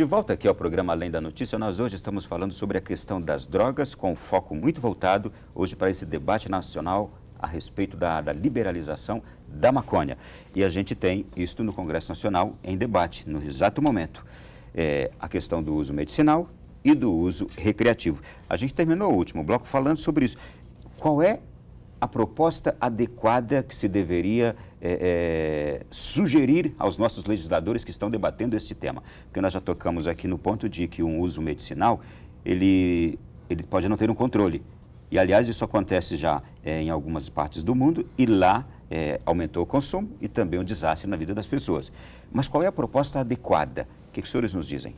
De volta aqui ao programa Além da Notícia, nós hoje estamos falando sobre a questão das drogas, com foco muito voltado hoje para esse debate nacional a respeito da liberalização da maconha. E a gente tem isto no Congresso Nacional em debate, no exato momento. A questão do uso medicinal e do uso recreativo. A gente terminou o último bloco falando sobre isso. Qual é a proposta adequada que se deveria sugerir aos nossos legisladores que estão debatendo este tema? Porque nós já tocamos aqui no ponto de que um uso medicinal, ele pode não ter um controle. E, aliás, isso acontece já em algumas partes do mundo e lá aumentou o consumo e também o desastre na vida das pessoas. Mas qual é a proposta adequada? O que os senhores nos dizem?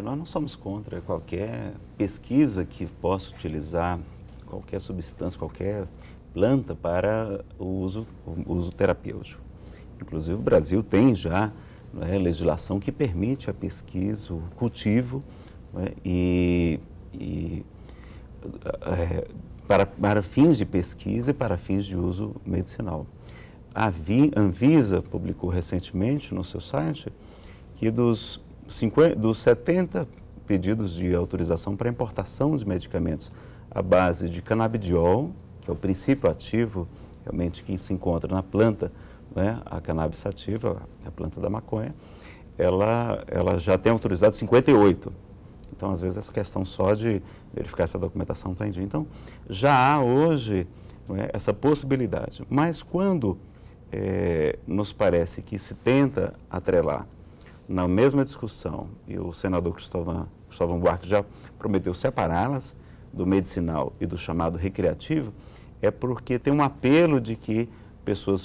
Nós não somos contra qualquer pesquisa que possa utilizar qualquer substância, qualquer planta para o uso terapêutico. Inclusive, o Brasil tem já legislação que permite a pesquisa, o cultivo para fins de pesquisa e para fins de uso medicinal. A Anvisa publicou recentemente no seu site que dos 70 pedidos de autorização para importação de medicamentos à base de canabidiol, que é o princípio ativo realmente que se encontra na planta, a cannabis sativa, a planta da maconha, ela já tem autorizado 58. Então, às vezes, essa questão só de verificar essa documentação está em dia. Então, já há hoje essa possibilidade. Mas quando nos parece que se tenta atrelar na mesma discussão, e o senador Cristóvão Buarque já prometeu separá-las do medicinal e do chamado recreativo, é porque tem um apelo de que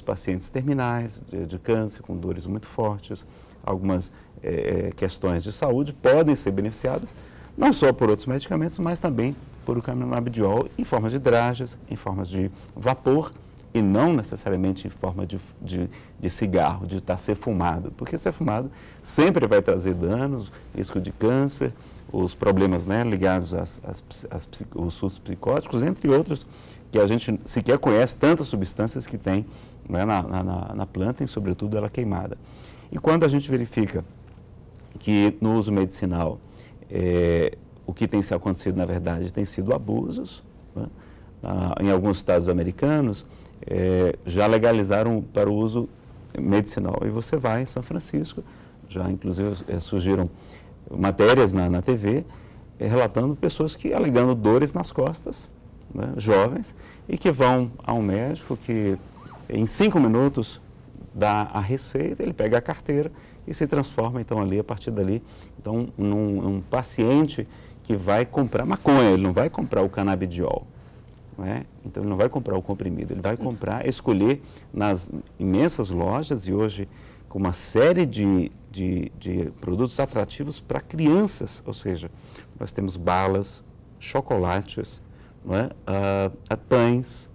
pacientes terminais de câncer, com dores muito fortes, algumas questões de saúde podem ser beneficiadas, não só por outros medicamentos, mas também por o canabidiol em forma de dragas, em forma de vapor, e não necessariamente em forma de cigarro, de ser fumado, porque ser fumado sempre vai trazer danos, risco de câncer, os problemas ligados aos surtos psicóticos, entre outros, que a gente sequer conhece tantas substâncias que tem na planta, e sobretudo ela queimada. E quando a gente verifica que no uso medicinal o que tem se acontecido, na verdade, tem sido abusos, em alguns estados americanos, já legalizaram para o uso medicinal. E você vai em São Francisco, já inclusive surgiram matérias na TV, relatando pessoas que alegando dores nas costas, jovens, e que vão a um médico que em 5 minutos dá a receita, ele pega a carteira e se transforma então ali, a partir dali, então num paciente que vai comprar maconha, ele não vai comprar o canabidiol. Então, ele não vai comprar o comprimido, ele vai escolher nas imensas lojas, e hoje com uma série de produtos atrativos para crianças, ou seja, nós temos balas, chocolates, pães,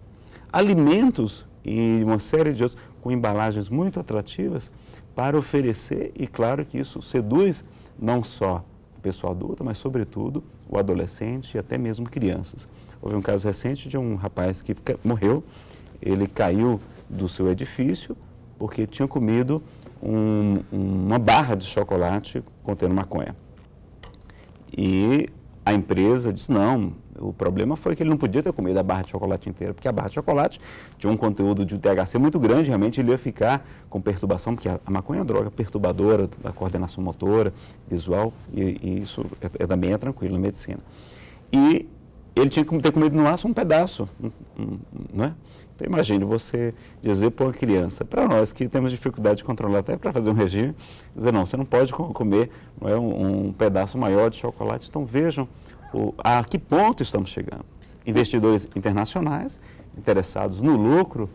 alimentos e uma série de outros com embalagens muito atrativas para oferecer, e claro que isso seduz não só o pessoal adulto, mas sobretudo o adolescente e até mesmo crianças. Houve um caso recente de um rapaz que morreu, ele caiu do seu edifício porque tinha comido uma barra de chocolate contendo maconha. E a empresa disse, não, o problema foi que ele não podia ter comido a barra de chocolate inteira, porque a barra de chocolate tinha um conteúdo de THC muito grande, realmente ele ia ficar com perturbação, porque a maconha é uma droga perturbadora da coordenação motora, visual, e isso também é tranquilo na medicina. E ele tinha que ter comido no máximo um pedaço, não é? Então, imagine você dizer para uma criança, para nós que temos dificuldade de controlar até para fazer um regime, dizer, não, você não pode comer um pedaço maior de chocolate. Então, vejam a que ponto estamos chegando. Investidores internacionais, interessados no lucro,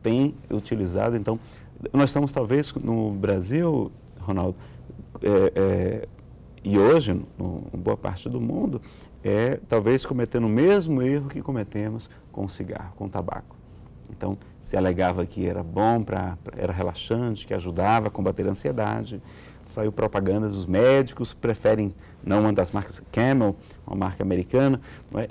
têm utilizado. Então, nós estamos talvez no Brasil, Ronaldo, e hoje, em boa parte do mundo, talvez cometendo o mesmo erro que cometemos com o cigarro, com o tabaco. Então, se alegava que era bom, era relaxante, que ajudava a combater a ansiedade. Saiu propaganda dos médicos, preferem não uma das marcas Camel, uma marca americana.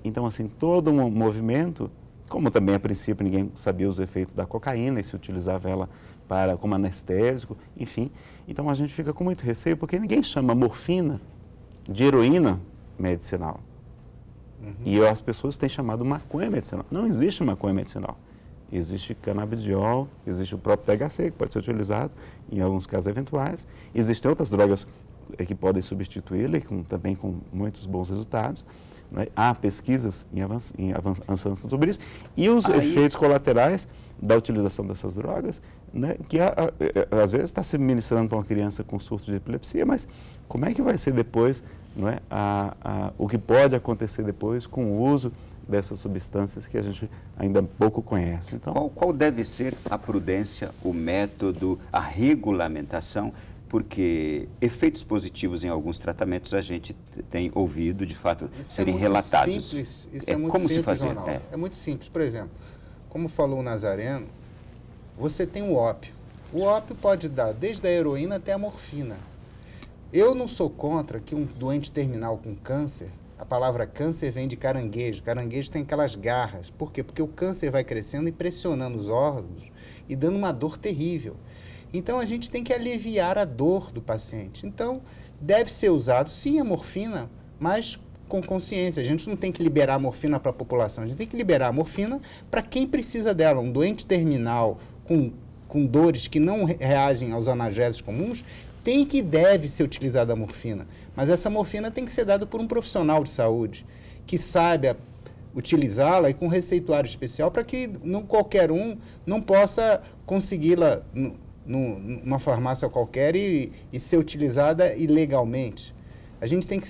Então, assim, todo um movimento como também a princípio ninguém sabia os efeitos da cocaína e se utilizava ela como anestésico, enfim. Então a gente fica com muito receio porque ninguém chama morfina de heroína medicinal. E as pessoas têm chamado maconha medicinal. Não existe maconha medicinal. Existe canabidiol, existe o próprio THC, que pode ser utilizado em alguns casos eventuais. Existem outras drogas que podem substituí-la, também com muitos bons resultados. Né? Há pesquisas em avançando sobre isso. E os efeitos colaterais da utilização dessas drogas, né? Que às vezes está se ministrando para uma criança com surto de epilepsia, mas como é que vai ser depois, não é? O que pode acontecer depois com o uso dessas substâncias que a gente ainda pouco conhece. Então, qual deve ser a prudência, o método, a regulamentação? Porque efeitos positivos em alguns tratamentos a gente tem ouvido, de fato, serem relatados. Simples. Isso é muito simples, se fazer? É muito simples. Por exemplo, como falou o Nazareno, você tem o ópio. O ópio pode dar desde a heroína até a morfina. Eu não sou contra que um doente terminal com câncer, a palavra câncer vem de caranguejo. Caranguejo tem aquelas garras. Por quê? Porque o câncer vai crescendo e pressionando os órgãos e dando uma dor terrível. Então, a gente tem que aliviar a dor do paciente. Então, deve ser usado, sim, a morfina, mas com consciência. A gente não tem que liberar a morfina para a população, a gente tem que liberar a morfina para quem precisa dela. Um doente terminal com dores que não reagem aos analgésicos comuns, tem que deve ser utilizada a morfina. Mas essa morfina tem que ser dada por um profissional de saúde, que saiba utilizá-la e com receituário especial para que qualquer um não possa consegui-la numa farmácia qualquer e ser utilizada ilegalmente. A gente tem que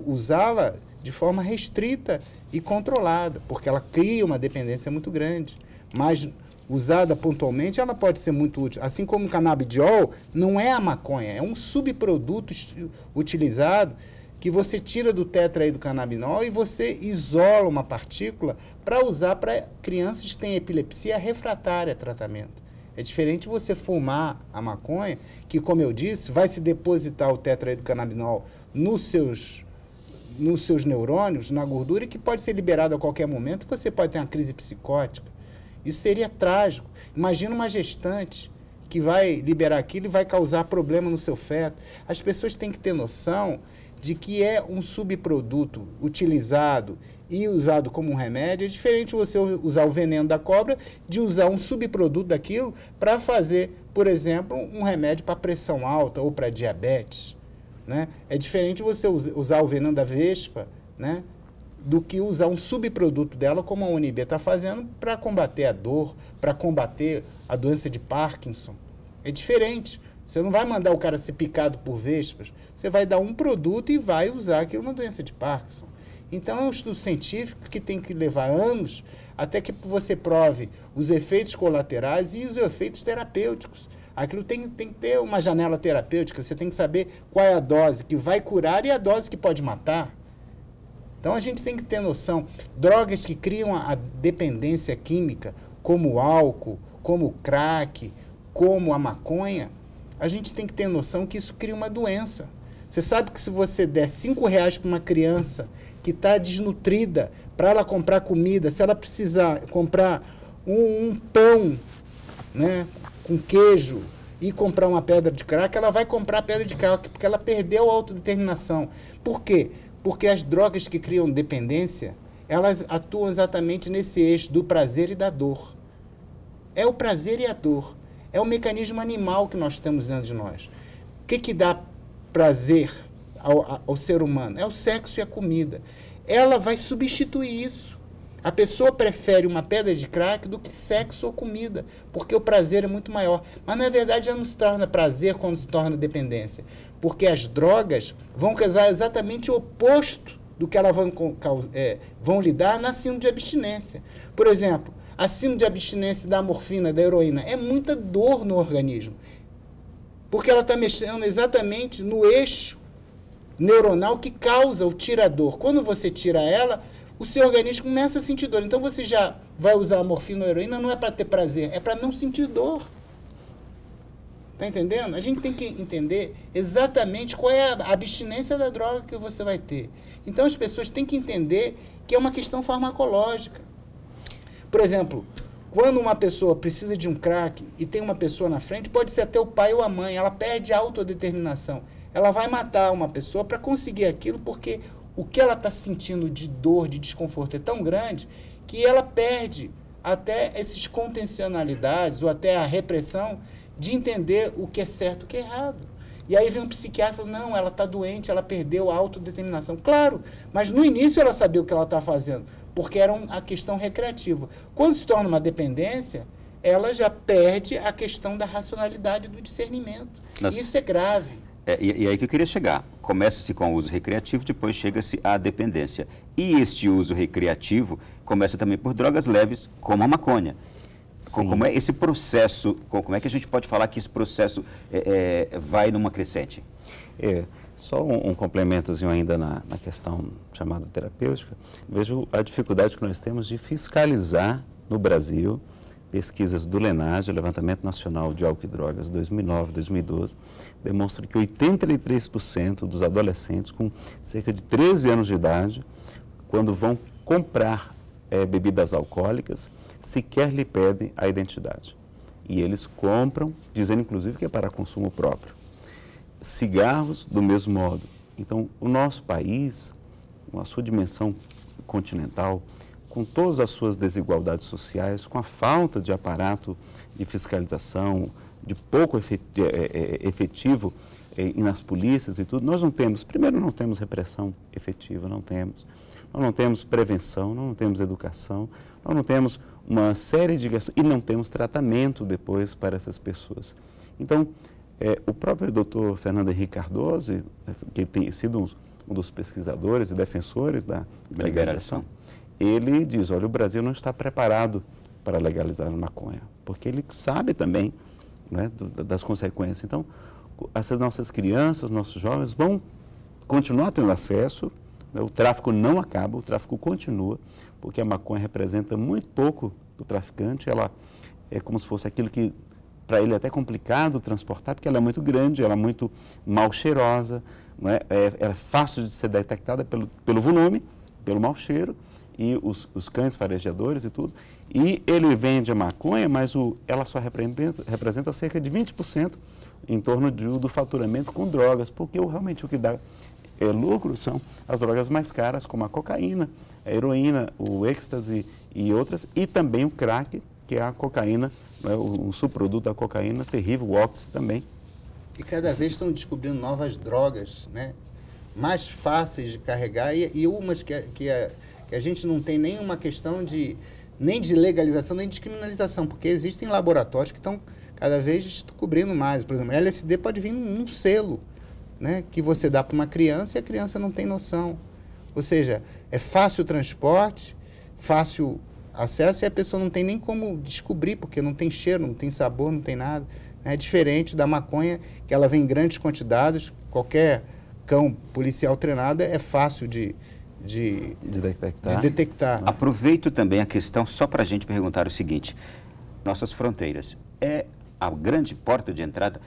usá-la de forma restrita e controlada, porque ela cria uma dependência muito grande. Mas, usada pontualmente, ela pode ser muito útil. Assim como o canabidiol, não é a maconha, é um subproduto utilizado que você tira do tetraidrocannabinol e você isola uma partícula para usar para crianças que têm epilepsia refratária a tratamento. É diferente você fumar a maconha, que, como eu disse, vai se depositar o tetraidrocannabinol nos seus neurônios, na gordura, e que pode ser liberado a qualquer momento, e você pode ter uma crise psicótica. Isso seria trágico. Imagina uma gestante que vai liberar aquilo e vai causar problema no seu feto. As pessoas têm que ter noção de que é um subproduto utilizado e usado como um remédio. É diferente você usar o veneno da cobra de usar um subproduto daquilo para fazer, por exemplo, um remédio para pressão alta ou para diabetes. Né? É diferente você usar o veneno da vespa, né, do que usar um subproduto dela, como a UNB está fazendo, para combater a dor, para combater a doença de Parkinson. É diferente. Você não vai mandar o cara ser picado por vespas, você vai dar um produto e vai usar aquilo na doença de Parkinson. Então, é um estudo científico que tem que levar anos até que você prove os efeitos colaterais e os efeitos terapêuticos. Aquilo tem que ter uma janela terapêutica, você tem que saber qual é a dose que vai curar e a dose que pode matar. Então, a gente tem que ter noção. Drogas que criam a dependência química, como o álcool, como o crack, como a maconha, a gente tem que ter noção que isso cria uma doença. Você sabe que se você der R$5 para uma criança que está desnutrida, para ela comprar comida, se ela precisar comprar um pão, né, com queijo e comprar uma pedra de crack, ela vai comprar a pedra de crack, porque ela perdeu a autodeterminação. Por quê? Porque as drogas que criam dependência, elas atuam exatamente nesse eixo do prazer e da dor. É o prazer e a dor. É o mecanismo animal que nós temos dentro de nós. O que dá prazer ao ser humano? É o sexo e a comida. Ela vai substituir isso. A pessoa prefere uma pedra de crack do que sexo ou comida, porque o prazer é muito maior. Mas, na verdade, já não se torna prazer quando se torna dependência, porque as drogas vão causar exatamente o oposto do que elas vão lhe dar na síndrome de abstinência. Por exemplo, a síndrome de abstinência da morfina, da heroína, é muita dor no organismo, porque ela está mexendo exatamente no eixo neuronal que causa o tirador. Quando você tira ela, o seu organismo começa a sentir dor. Então, você já vai usar a morfina ou a heroína, não é para ter prazer, é para não sentir dor. Está entendendo? A gente tem que entender exatamente qual é a abstinência da droga que você vai ter. Então, as pessoas têm que entender que é uma questão farmacológica. Por exemplo, quando uma pessoa precisa de um crack e tem uma pessoa na frente, pode ser até o pai ou a mãe, ela perde a autodeterminação. Ela vai matar uma pessoa para conseguir aquilo, porque o que ela está sentindo de dor, de desconforto é tão grande que ela perde até essas contencionalidades ou até a repressão de entender o que é certo e o que é errado. E aí vem um psiquiatra e fala, não, ela está doente, ela perdeu a autodeterminação. Claro, mas no início ela sabia o que ela está fazendo, porque era a questão recreativa. Quando se torna uma dependência, ela já perde a questão da racionalidade do discernimento. Isso é grave. E aí que eu queria chegar. Começa-se com o uso recreativo, depois chega-se à dependência. E este uso recreativo começa também por drogas leves, como a maconha. Como é esse processo, como é que a gente pode falar que esse processo vai numa crescente? Só um complementozinho ainda na questão chamada terapêutica. Vejo a dificuldade que nós temos de fiscalizar no Brasil pesquisas do LENAGE, Levantamento Nacional de Álcool e Drogas, 2009, 2012, demonstram que 83% dos adolescentes com cerca de 13 anos de idade, quando vão comprar bebidas alcoólicas, sequer lhe pedem a identidade. E eles compram, dizendo inclusive que é para consumo próprio. Cigarros, do mesmo modo. Então, o nosso país, com a sua dimensão continental, com todas as suas desigualdades sociais, com a falta de aparato de fiscalização, de pouco efetivo nas polícias e tudo, nós não temos, primeiro não temos repressão efetiva, nós não temos prevenção, nós não temos educação, nós não temos uma série de questões e não temos tratamento depois para essas pessoas. Então, o próprio doutor Fernando Henrique Cardoso, que tem sido um dos pesquisadores e defensores da legalização, ele diz, olha, o Brasil não está preparado para legalizar a maconha, porque ele sabe também, né, das consequências. Então, essas nossas crianças, nossos jovens vão continuar tendo acesso, né, o tráfico não acaba, o tráfico continua, porque a maconha representa muito pouco do traficante, ela é como se fosse aquilo que para ele é até complicado transportar, porque ela é muito grande, ela é muito mal cheirosa, não é? Ela é fácil de ser detectada pelo volume, pelo mau cheiro, e os cães farejadores e tudo. E ele vende a maconha, mas ela só representa cerca de 20% em torno do faturamento com drogas, porque realmente o que dá lucro são as drogas mais caras, como a cocaína, a heroína, o êxtase e outras, e também o crack, que é a cocaína, né, um subproduto da cocaína terrível, o oxi também. E cada vez estão descobrindo novas drogas, né, mais fáceis de carregar e umas que a gente não tem nenhuma questão nem de legalização, nem de criminalização, porque existem laboratórios que estão cada vez descobrindo mais. Por exemplo, LSD pode vir num selo, né, que você dá para uma criança e a criança não tem noção. Ou seja, é fácil o transporte, fácil acesso e a pessoa não tem nem como descobrir, porque não tem cheiro, não tem sabor, não tem nada. É diferente da maconha, que ela vem em grandes quantidades, qualquer cão policial treinado é fácil de detectar. Aproveito também a questão só para a gente perguntar o seguinte, nossas fronteiras, é a grande porta de entrada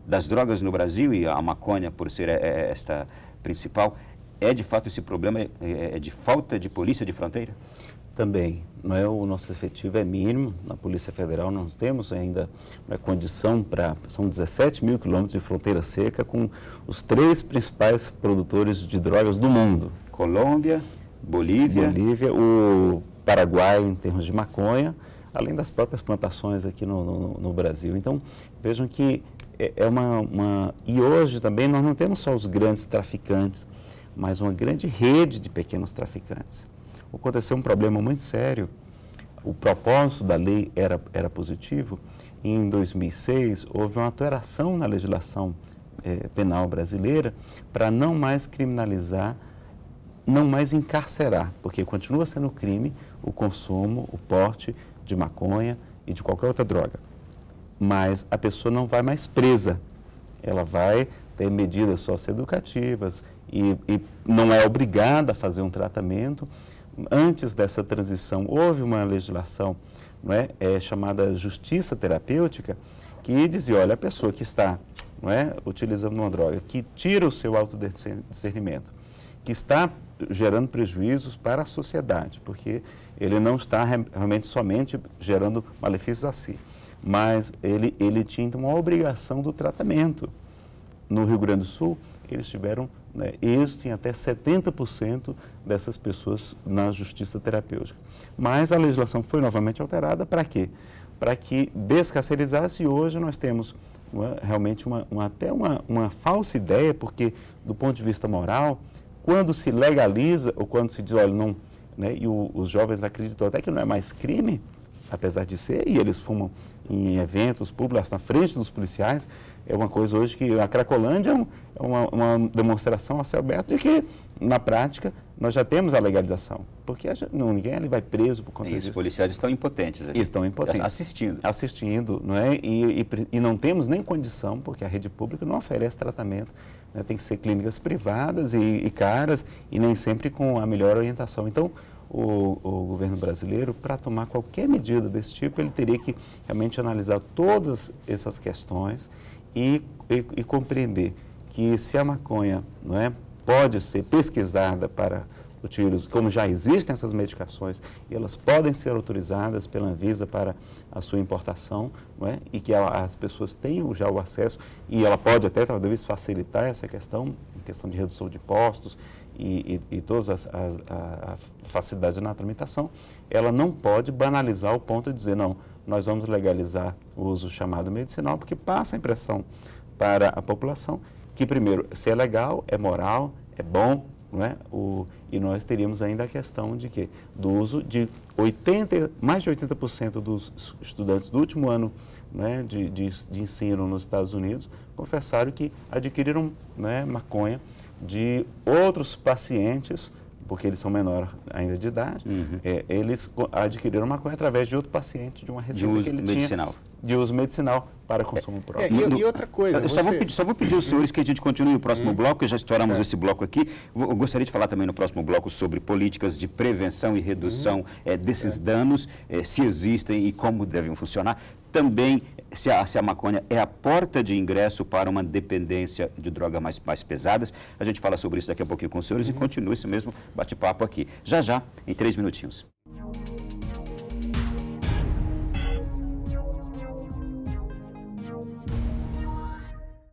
das drogas no Brasil e a maconha, por ser esta principal, de fato esse problema de falta de polícia de fronteira? Também, não é, o nosso efetivo é mínimo, na Polícia Federal não temos ainda condição para, são 17 mil quilômetros de fronteira seca com os 3 principais produtores de drogas do mundo. Colômbia, Bolívia, o Paraguai em termos de maconha, além das próprias plantações aqui no Brasil. Então, vejam que e hoje também nós não temos só os grandes traficantes, mas uma grande rede de pequenos traficantes. Aconteceu um problema muito sério. O propósito da lei era positivo. Em 2006, houve uma alteração na legislação penal brasileira para não mais criminalizar, não mais encarcerar, porque continua sendo crime o consumo, o porte de maconha e de qualquer outra droga. Mas a pessoa não vai mais presa. Ela vai ter medidas socioeducativas e não é obrigada a fazer um tratamento. Antes dessa transição, houve uma legislação, não é, chamada justiça terapêutica, que dizia, olha, a pessoa que está, não é, utilizando uma droga, que tira o seu autodiscernimento, que está gerando prejuízos para a sociedade, porque ele não está realmente somente gerando malefícios a si, mas ele tinha então, uma obrigação do tratamento. No Rio Grande do Sul, eles tiveram êxito em até 70% dessas pessoas na justiça terapêutica. Mas a legislação foi novamente alterada para quê? Para que descarcerizasse, e hoje nós temos realmente até uma falsa ideia, porque do ponto de vista moral, quando se legaliza ou quando se diz, olha, não, e os jovens acreditam até que não é mais crime, apesar de ser, e eles fumam em eventos públicos, na frente dos policiais, é uma coisa hoje que a Cracolândia é uma demonstração a céu aberto de que, na prática, nós já temos a legalização. Porque ninguém ali vai preso por conta disso. Os policiais estão impotentes aqui. Estão impotentes. Assistindo. Assistindo, não é? E não temos nem condição, porque a rede pública não oferece tratamento. Né? Tem que ser clínicas privadas e caras, e nem sempre com a melhor orientação. Então, o governo brasileiro, para tomar qualquer medida desse tipo, ele teria que realmente analisar todas essas questões e compreender que se a maconha, não é, pode ser pesquisada para utilizar, como já existem essas medicações, e elas podem ser autorizadas pela Anvisa para a sua importação, não é, e que as pessoas tenham já o acesso, e ela pode até talvez facilitar essa questão, em questão de redução de impostos e todas as facilidades na tramitação, ela não pode banalizar o ponto de dizer, não, nós vamos legalizar o uso chamado medicinal, porque passa a impressão para a população que, primeiro, se é legal, é moral, é bom, não é? E nós teríamos ainda a questão de quê? Do uso de mais de 80% dos estudantes do último ano, né, de ensino nos Estados Unidos confessaram que adquiriram, né, maconha de outros pacientes, porque eles são menores ainda de idade, eles adquiriram maconha através de outro paciente, de uma receita que ele medicinal. tinha de uso medicinal para consumo próprio. E outra coisa... Eu só vou pedir aos senhores que a gente continue no próximo bloco, que já estouramos esse bloco aqui. Eu gostaria de falar também no próximo bloco sobre políticas de prevenção e redução desses danos, se existem e como devem funcionar. Também se a maconha é a porta de ingresso para uma dependência de drogas mais pesadas. A gente fala sobre isso daqui a pouquinho com os senhores e continua esse mesmo bate-papo aqui. Já, em 3 minutinhos.